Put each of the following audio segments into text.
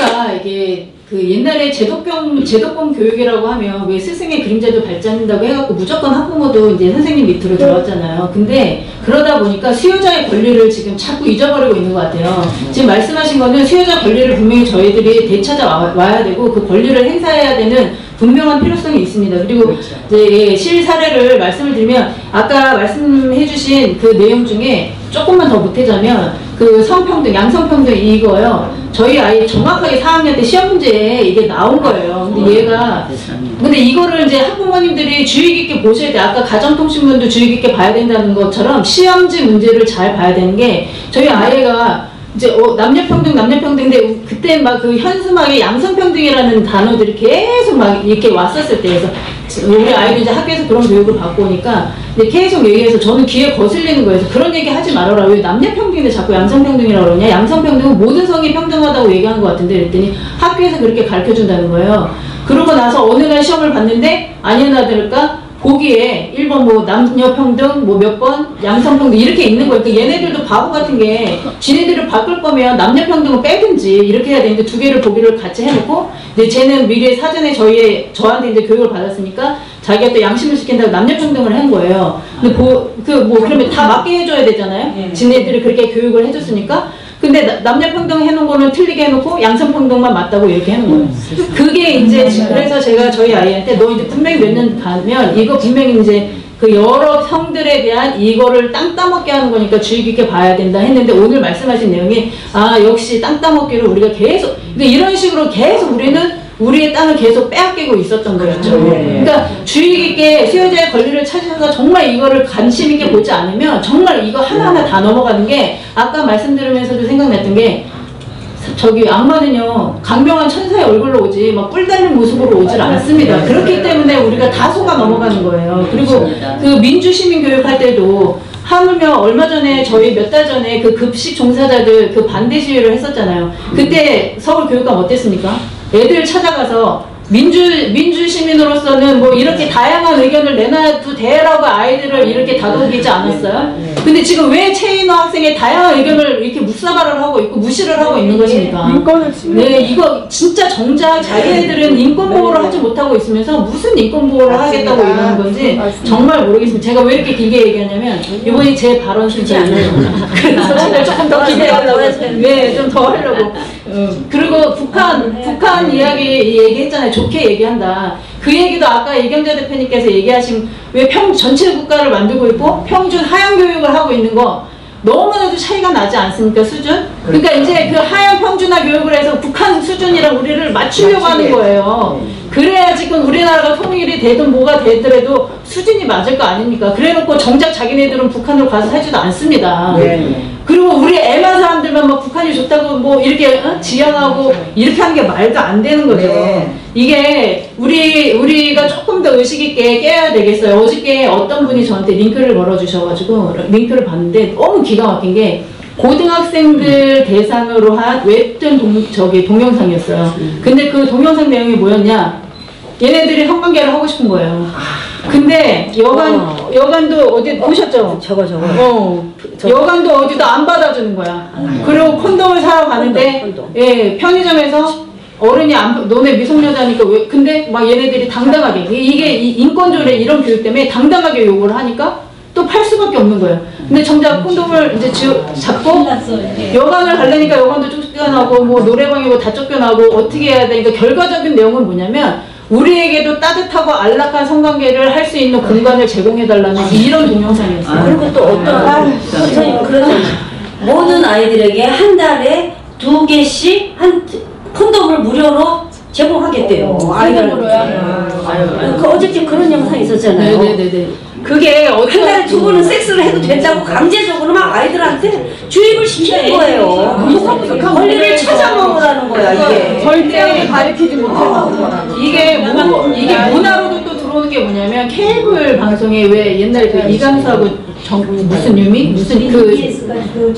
우리가 이게 그 옛날에 제도권 교육이라고 하면 왜 스승의 그림자도 밟지 않는다고 해갖고 무조건 학부모도 이제 선생님 밑으로 들어왔잖아요. 근데 그러다 보니까 수요자의 권리를 지금 자꾸 잊어버리고 있는 것 같아요. 지금 말씀하신 거는 수요자 권리를 분명히 저희들이 되찾아와야 되고 그 권리를 행사해야 되는 분명한 필요성이 있습니다. 그리고 그렇죠. 이제 실 사례를 말씀을 드리면 아까 말씀해주신 그 내용 중에 조금만 더 보태자면 그 성평등, 양성평등 이거요. 저희 아이 정확하게 4학년 때 시험 문제에 이게 나온 거예요. 근데 이거를 이제 학부모님들이 주의 깊게 보셔야 돼. 아까 가정통신문도 주의 깊게 봐야 된다는 것처럼 시험지 문제를 잘 봐야 되는 게 저희 아이가 이제 남녀평등인데 그때 막 그 현수막에 양성평등이라는 단어들이 계속 막 이렇게 왔었을 때에서 우리 아이도 이제 학교에서 그런 교육을 받고 오니까 근데 계속 얘기해서 저는 귀에 거슬리는 거예요. 그런 얘기 하지 말아라. 왜 남녀평등인데 자꾸 양성평등이라고 그러냐. 양성평등은 모든 성이 평등하다고 얘기하는 것 같은데 그랬더니 학교에서 그렇게 가르쳐준다는 거예요. 그러고 나서 어느 날 시험을 봤는데 아니나 다를까 거기에 1번 뭐 남녀평등 뭐 몇 번 양성평등 이렇게 있는 거예요. 그러니까 얘네들도 바보 같은 게 지네들을 바꿀 거면 남녀평등을 빼든지 이렇게 해야 되는데 두 개를 보기를 같이 해놓고 근데 쟤는 미리 사전에 저한테 이제 교육을 받았으니까 자기가 또 양심을 지킨다고 남녀평등을 한 거예요. 근데 그러면 다 맞게 해줘야 되잖아요. 지네들이 그렇게 교육을 해줬으니까. 근데 남녀평등 해놓은 거는 틀리게 해놓고 양성평등만 맞다고 이렇게 해놓은 거예요. 그게 이제 그래서 제가 저희 아이한테 너 이제 분명히 몇 년 가면 이거 분명히 이제 그 여러 성들에 대한 이거를 땅 따먹게 하는 거니까 주의 깊게 봐야 된다 했는데 오늘 말씀하신 내용이 아 역시 땅 따먹기를 우리가 계속 근데 이런 식으로 계속 우리는 우리의 땅을 계속 빼앗기고 있었던 거였죠. 그러니까 주의 깊게 수요자의 권리를 찾아서 정말 이거를 관심 있게 보지 않으면 정말 이거 하나하나 다 넘어가는 게 아까 말씀드리면서도 생각났던 게 저기 악마는요 강명한 천사의 얼굴로 오지 막 뿔 달린 모습으로 오질 않습니다. 그렇기 때문에 우리가 다 속아 넘어가는 거예요. 그리고 그 민주시민 교육할 때도 하물며 얼마 전에 저희 몇 달 전에 그 급식 종사자들 그 반대 시위를 했었잖아요. 그때 서울교육감 어땠습니까? 애들 찾아가서 민주 시민으로서는 뭐 이렇게 다양한 의견을 내놔도 되라고 아이들을 이렇게 다독이지 않았어요? 근데 지금 왜 최인호 학생의 다양한 의견을 이렇게 묵사발을 하고 있고 무시를 하고 있는 것입니까? 네, 이거 진짜 정작 자기네들은 인권 보호를 하지 못하고 있으면서 무슨 인권 보호를 하겠다고 이러는 건지 정말 모르겠습니다. 제가 왜 이렇게 길게 얘기하냐면 이번이 제 발언 순서예요. 그래서 조금 더 기대하려고 네, 좀 더 하려고. 그리고 북한 이야기 얘기했잖아요. 좋게 얘기한다. 그 얘기도 아까 이경자 대표님께서 얘기하신 왜 전체 국가를 만들고 있고 평준 하향 교육을 하고 있는 거 너무나도 차이가 나지 않습니까? 수준? 그러니까 이제 그 하향 평준화 교육을 해서 북한 수준이랑 우리를 맞추려고 하는 거예요. 그래야 지금 우리나라가 통일이 되든 뭐가 되더라도 수준이 맞을 거 아닙니까? 그래놓고 정작 자기네들은 북한으로 가서 살지도 않습니다. 그리고 우리 애만 사람들만 막 북한이 좋다고 뭐 이렇게 지향하고 이렇게 하는 게 말도 안 되는 거죠. 이게 우리가 조금 더 의식 있게 깨야 되겠어요. 어저께 어떤 분이 저한테 링크를 걸어주셔가지고 링크를 봤는데 너무 기가 막힌 게 고등학생들 대상으로 한 웹툰 동영상이었어요. 근데 그 동영상 내용이 뭐였냐? 얘네들이 성관계를 하고 싶은 거예요. 근데 여관도 어디 보셨죠? 저거. 여관도 어디도 안 받아주는 거야. 그리고 콘돔을 사러 가는데 예, 편의점에서 어른이 너네 미성년자니까 왜 근데 막 얘네들이 당당하게 이게 인권조례 이런 교육 때문에 당당하게 요구를 하니까 또 팔 수밖에 없는 거예요. 근데 정작 콘돔을 이제 잡고 여관을 가려니까 여관도 쫓겨나고 뭐 노래방이고 다 쫓겨나고 어떻게 해야 되니까 결과적인 내용은 뭐냐면 우리에게도 따뜻하고 안락한 성관계를 할 수 있는 공간을 제공해달라는 이런 동영상이었어요. 그리고 또 어떤 선생님 그래서 모든 아이들에게 한 달에 2개씩 콘돔을 무료로 제공하겠대요. 아이들로요. 그 어저께 그런 영상이 있었잖아요. 네네네. 그게 한 달에 2번은 섹스를 해도 된다고 강제적으로 막 아이들한테 주입을 시키는 거예요. 권리를 찾아 먹으라는 거야 이게. 절대 가르치지 못해서 이게 문화로도 또 들어오는 게 뭐냐면 케이블 방송에 왜 옛날에 그 이강수하고 무슨 유미? 무슨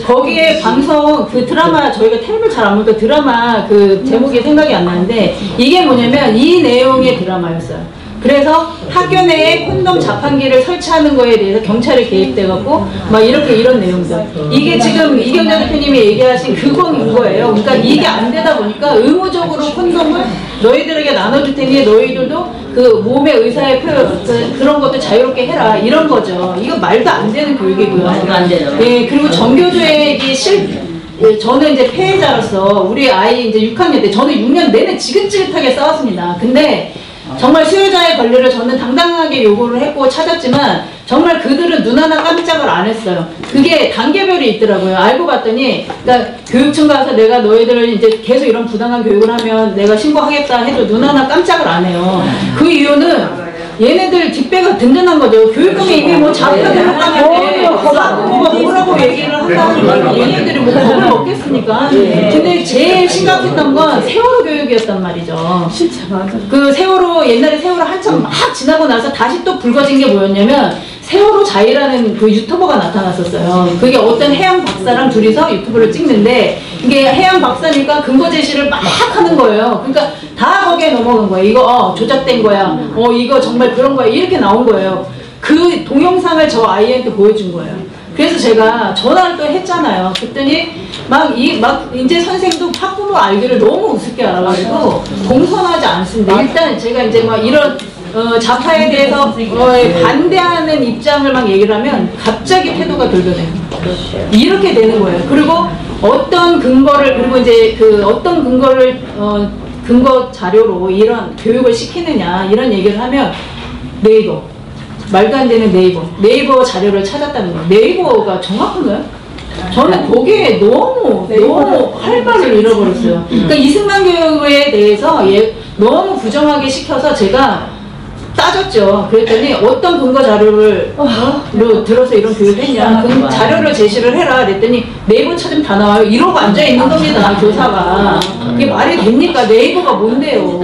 거기에 방송 그 드라마 저희가 텔레비를 잘 안 보니까 드라마 그 제목이 생각이 안 나는데 이게 뭐냐면 이 내용의 드라마였어요. 그래서 학교 내에 콘돔 자판기를 설치하는 거에 대해서 경찰이 개입돼갖고 막 이렇게 이런 내용들. 이게 지금 이경자 대표님이 얘기하신 그거인 거예요. 그러니까 이게 안 되다 보니까 의무적으로 콘돔을 너희들에게 나눠줄 테니 너희들도 그 몸의 의사의 표현 그런 것도 자유롭게 해라 이런 거죠. 이거 말도 안 되는 교육이고요. 말도 안 되죠. 예, 그리고 정교조획이 예, 저는 이제 폐해자로서 우리 아이 이제 6학년 때 저는 6년 내내 지긋지긋하게 싸웠습니다. 근데 정말 수요자의 권리를 저는 당당하게 요구를 했고 찾았지만 정말 그들은 눈 하나 깜짝을 안 했어요. 그게 단계별이 있더라고요. 알고 봤더니 그러니까 교육청 가서 내가 너희들을 이제 계속 이런 부당한 교육을 하면 내가 신고하겠다 해도 눈 하나 깜짝을 안 해요. 그 이유는 얘네들 뒷배가 든든한 거죠. 교육감이 이미 뭐 자기들 한다는데 뭐가 뭐라고 얘기를 한다는 얘네들이 뭐 겁을 먹겠습니까? 근데 제일 심각했던 건 세월호 교육이었단 말이죠. 진짜 맞아. 그 세월호 옛날에 세월호 한참 막 지나고 나서 다시 또 불거진 게 뭐였냐면 세월호 자이라는 그 유튜버가 나타났었어요. 그게 어떤 해양 박사랑 둘이서 유튜브를 찍는데 이게 해양 박사니까 근거 제시를 막 하는 거예요. 그러니까 다 거기에 넘어간 거예요. 이거 조작된 거야. 이거 정말 그런 거야. 이렇게 나온 거예요. 그 동영상을 저 아이한테 보여준 거예요. 그래서 제가 전화를 또 했잖아요. 그랬더니 막 이제 선생도 학부모 알기를 너무 우습게 알아가지고 공손하지 않습니다. 일단 제가 이제 막 이런 좌파에 대해서 반대하는 입장을 막 얘기를 하면 갑자기 태도가 돌변해요. 이렇게 되는 거예요. 그리고 어떤 근거를 그리고 이제 그 어떤 근거를 근거 자료로 이런 교육을 시키느냐 이런 얘기를 하면 네이버 말도 안 되는 네이버 자료를 찾았다는 거예요. 네이버가 정확한가요? 저는 거기에 너무 할 말을 잃어버렸어요. 그러니까 이승만 교육에 대해서 너무 부정하게 시켜서 제가 따졌죠. 그랬더니 어떤 근거 자료를 들어서 이런 교육을 했냐. 그 자료를 제시를 해라. 그랬더니 네이버 찾으면 다 나와요. 이러고 앉아있는 겁니다. 교사가. 이게 말이 됩니까? 네이버가 뭔데요.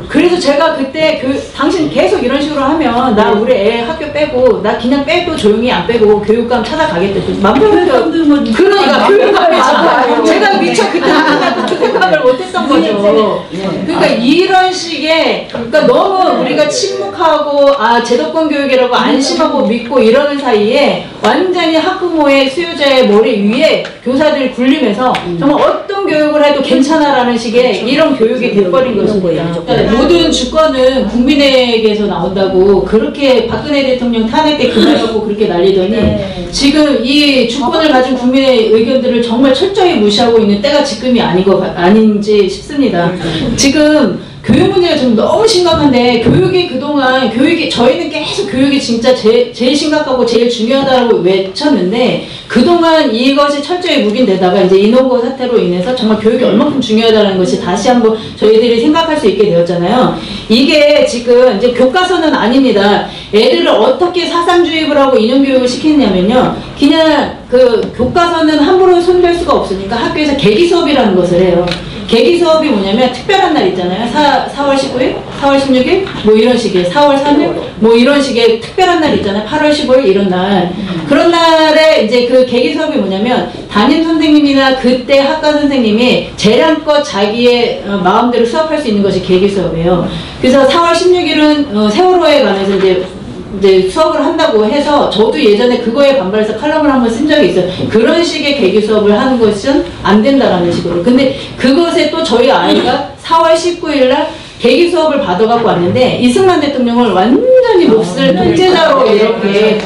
그래서 제가 그때 당신 계속 이런 식으로 하면 나 우리 애 학교 빼고 나 그냥 빼고 조용히 안 빼고 교육감 찾아가겠다. 맘대로 그러니까 교육감이 제가 미처 그때 그 생각을 못했던 거죠. 그러니까 이런 식의 그러니까 너무 우리가 침묵하고 제도권 교육이라고 안심하고 믿고 이러는 사이에 완전히 학부모의 수요자의 머리 위에 교사들이 굴리면서 정말 어떤 교육을 해도 괜찮아라는 식의 이런 교육이 돼버린 것입니다. 모든 주권은 국민에게서 나온다고 그렇게 박근혜 대통령 탄핵 때 그날하고 그렇게 날리더니 지금 이 주권을 가진 국민의 의견들을 정말 철저히 무시하고 있는 때가 지금이 아닌지 싶습니다. 지금 교육 문제가 지금 너무 심각한데 교육이 그동안 저희는 계속 교육이 진짜 제일 심각하고 제일 중요하다고 외쳤는데 그동안 이것이 철저히 묵인되다가 이제 인원고 사태로 인해서 정말 교육이 얼마큼 중요하다는 것이 다시 한번 저희들이 생각할 수 있게 되었잖아요. 이게 지금 이제 교과서는 아닙니다. 애들을 어떻게 사상주입을 하고 인형교육을 시키느냐면요. 그냥 그 교과서는 함부로 손댈 수가 없으니까 학교에서 계기 수업이라는 것을 해요. 계기 수업이 뭐냐면 특별한 날 있잖아요. 4월 19일, 4월 16일 뭐 이런 식의 4월 3일 뭐 이런 식의 특별한 날 있잖아요. 8월 15일 이런 날. 그런 날에 이제 그 계기 수업이 뭐냐면 담임 선생님이나 그때 학과 선생님이 재량껏 자기의 마음대로 수업할 수 있는 것이 계기 수업이에요. 그래서 4월 16일은 세월호에 관해서 이제 수업을 한다고 해서 저도 예전에 그거에 반발해서 칼럼을 한번 쓴 적이 있어요. 그런 식의 계기 수업을 하는 것은 안 된다라는 식으로. 근데 그것에 또 저희 아이가 4월 19일 날 계기 수업을 받아갖고 왔는데 이승만 대통령을 완전히 몹쓸 통제자로 이렇게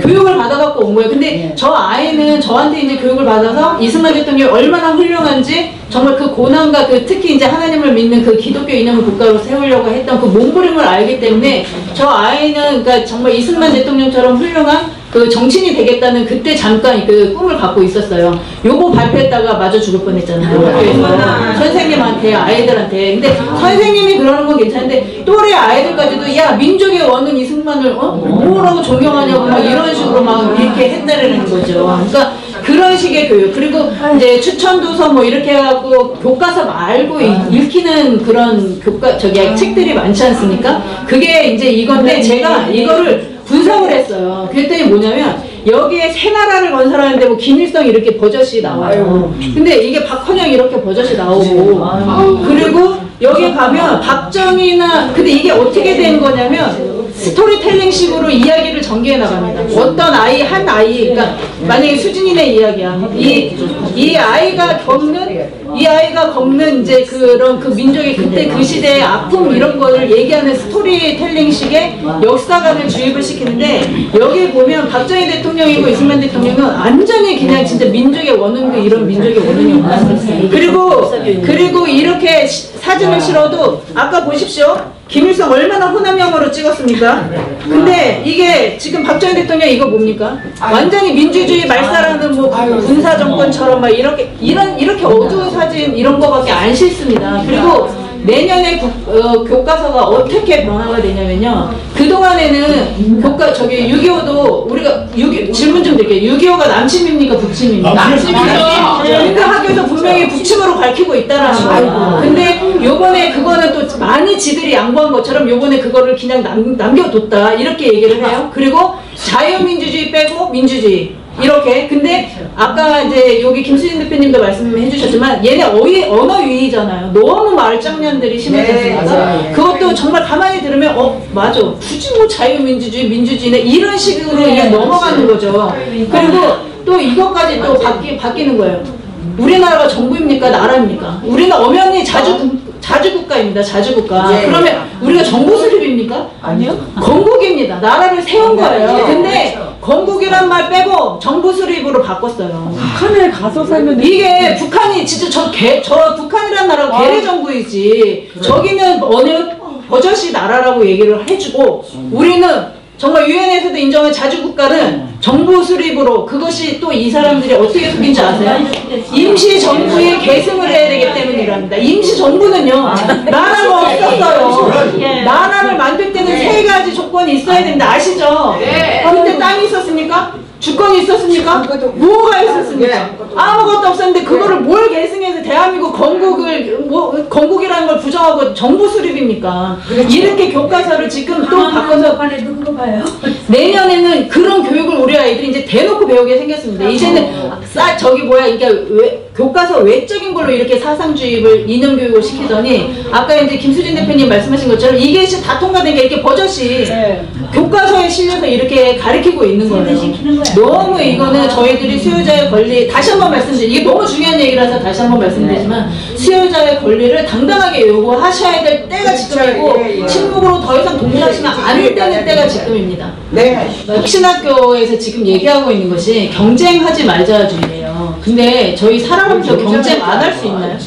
교육을 받아갖고 온 거예요. 근데 저 아이는 저한테 이제 교육을 받아서 이승만 대통령이 얼마나 훌륭한지 정말 그 고난과 그 특히 이제 하나님을 믿는 그 기독교 이념을 국가로 세우려고 했던 그 몸부림을 알기 때문에 저 아이는 그러니까 정말 이승만 대통령처럼 훌륭한 그 정치인이 되겠다는 그때 잠깐 그 꿈을 갖고 있었어요. 요거 발표했다가 마저 죽을 뻔했잖아요. 학교에서 선생님한테 아이들한테. 근데 선생님이 그러는 건 괜찮은데 또래 아이들까지도 야 민족의 원은 이승만을 뭐라고 존경하냐고 막 이런 식으로 막 이렇게 했다라는 거죠. 그러니까 그런 식의 교육. 그리고 이제 추천도서 뭐 이렇게 해갖고 교과서 말고 읽히는 그런 책들이 많지 않습니까? 그게 이제 이건데 제가 이거를 분석을 했어요. 그랬더니 뭐냐면 여기에 새 나라를 건설하는데 뭐 김일성 이렇게 버젓이 나와요. 근데 이게 박헌영 이렇게 버젓이 나오고 그리고 여기 가면 박정희나 근데 이게 어떻게 된 거냐면 스토리텔링식으로 이야기를 전개해 나갑니다. 어떤 아이 한 아이 그러니까 만약에 수진이네 이야기야. 이 아이가 겪는 이제 그런 그 민족의 그때 그 시대의 아픔 이런 거를 얘기하는 스토리텔링식의 역사관을 주입을 시키는데 여기 보면 박정희 대통령이고 이승만 대통령은 완전히 그냥 진짜 민족의 원흉도 이런 민족의 원흉이 없는 그리고 이렇게 사진을 실어도 아까 보십시오. 김일성 얼마나 호남형으로 찍었습니까? 근데 이게 지금 박정희 대통령 이거 뭡니까? 완전히 민주주의 말살하는 뭐 군사정권처럼 막 이렇게 어두운 사진 이런 거밖에 안 싫습니다. 그리고 내년에 교과서가 어떻게 변화가 되냐면요. 그동안에는 6.25도 우리가 질문 좀 드릴게요. 6.25가 남침입니까? 북침입니까? 남침이죠. 근데 학교에서 분명히 북침으로 밝히고 있다라는 거예요. 근데 요번에 그거는 또 많이 지들이 양보한 것처럼 요번에 그거를 그냥 남겨뒀다. 이렇게 얘기를 해요. 그리고 자유민주주의 빼고 민주주의. 이렇게. 근데 아까 이제 여기 김수진 대표님도 말씀해 주셨지만 얘네 언어 유희잖아요. 너무 말장난들이 심하지 않습니까? 그것도 정말 가만히 들으면 맞아. 굳이 뭐 자유민주주의 민주주의네 이런 식으로 그냥 넘어가는 거죠. 그리고 또 이것까지 또 바뀌는 거예요. 우리나라가 정부입니까? 나라입니까? 우리는 엄연히 자주국가입니다. 자주국가. 그러면 우리가 정부 수립입니까? 아니요. 건국입니다. 나라를 세운 거예요. 근데 건국이란 말 빼고 정부 수립으로 바꿨어요. 북한에 가서 살면 이게 북한이 진짜 저 북한이란 나라가 괴뢰 정부이지. 저기는 어느 버젓이 나라라고 얘기를 해주고 우리는 정말 유엔에서도 인정한 자주국가는 정부 수립으로 그것이 또 이 사람들이 어떻게 속인지 아세요? 임시정부에 계승을 해야 되기 때문이랍니다. 임시정부는요 나라가 없었어요. 나라를 만들 때는 세 가지 조건이 있어야 된다. 아시죠? 그때 땅이 있었습니까? 주권이 있었습니까? 뭐가 있었습니까? 아무것도 없었는데 그거를 뭘 계승해서 대한민국 건국이라는 걸 부정하고 정부 수립입니까? 이렇게 교과서를 지금 또 바꿔서 내년에는 그런 교육을 우리 아이들이 이제 대놓고 배우게 생겼습니다. 이제는 그러니까 교과서 외적인 걸로 이렇게 사상주의를 이념 교육을 시키더니 아까 이제 김수진 대표님 말씀하신 것처럼 이게 다 통과된 게 이렇게 버젓이 교과서에 실려서 이렇게 가르치고 있는 거예요. 너무 이거는 저희들이 수요자의 권리 다시 한번 말씀드리면 이게 너무 중요한 얘기라서 다시 한번 말씀드리지만 수요자의 권리를 당당하게 요구하셔야 될 때가 지금이고 침묵으로 더 이상 동조하시면 안 되는 때가 지금입니다. 혁신학교에서 지금 얘기하고 있는 것이 경쟁하지 말자주의예요. 근데 저희 살아가면서 경쟁 안 할 수 있나요?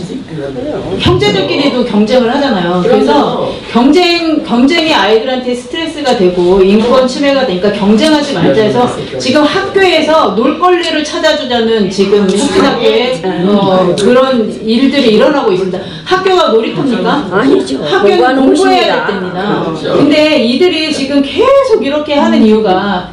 형제들끼리도 경쟁을 하잖아요. 그래서 경쟁이 아이들한테 스트레스가 되고 인권 침해가 되니까 경쟁하지 말자 해서 지금 학교에서 놀 권리를 찾아주자는 지금 혁신학교에 그런 일들이 일어나고 있습니다. 학교가 놀이터입니까? 아니죠. 학교는 공부해야 될 때입니다. 근데 이들이 지금 계속 이렇게 하는 이유가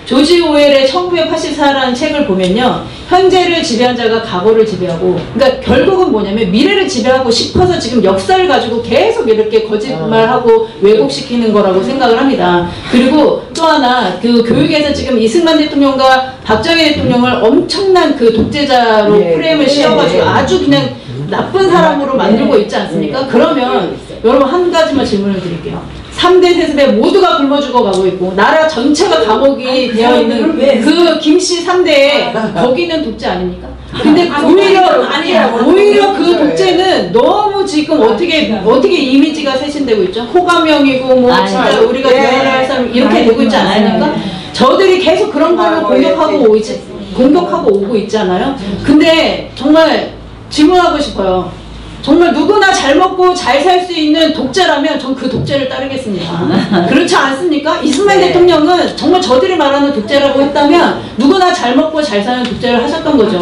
조지 오웰의 1984라는 책을 보면요. 현재를 지배한 자가 과거를 지배하고 그러니까 결국은 뭐냐면 미래를 지배하고 싶어서 지금 역사를 가지고 계속 이렇게 거짓말하고 왜곡시키는 거라고 생각을 합니다. 그리고 또 하나 교육에서 지금 이승만 대통령과 박정희 대통령을 엄청난 독재자로 프레임을 씌워가지고 아주 그냥 나쁜 사람으로 만들고 있지 않습니까? 그러면 여러분 한 가지만 질문을 드릴게요. 3대 세습에 모두가 굶어 죽어가고 있고 나라 전체가 감옥이 되어 있는 그 김씨 3대에 거기는 독재 아닙니까? 근데 오히려 그 독재는 너무 지금 어떻게 이미지가 쇄신되고 있죠? 호감형이고 뭐 진짜 우리가 대화를 할 사람 이렇게 되고 있지 않습니까? 저들이 계속 그런 걸로 공격하고 오고 있잖아요. 근데 정말 질문하고 싶어요. 정말 누구나 잘 먹고 잘 살 수 있는 독재라면 전 그 독재를 따르겠습니다. 그렇지 않습니까? 이승만 대통령은 정말 저들이 말하는 독재라고 했다면 누구나 잘 먹고 잘 사는 독재를 하셨던 거죠.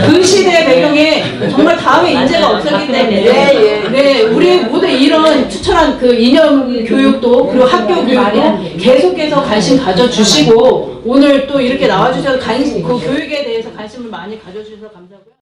그 시대의 배경에 정말 다음에 인재가 없었기 때문에 우리 모두 이런 추천한 이념 교육도 그리고 학교 교육도 계속해서 관심 가져주시고 오늘 또 이렇게 나와주셔서 그 교육에 대해서 관심을 많이 가져주셔서 감사하고요.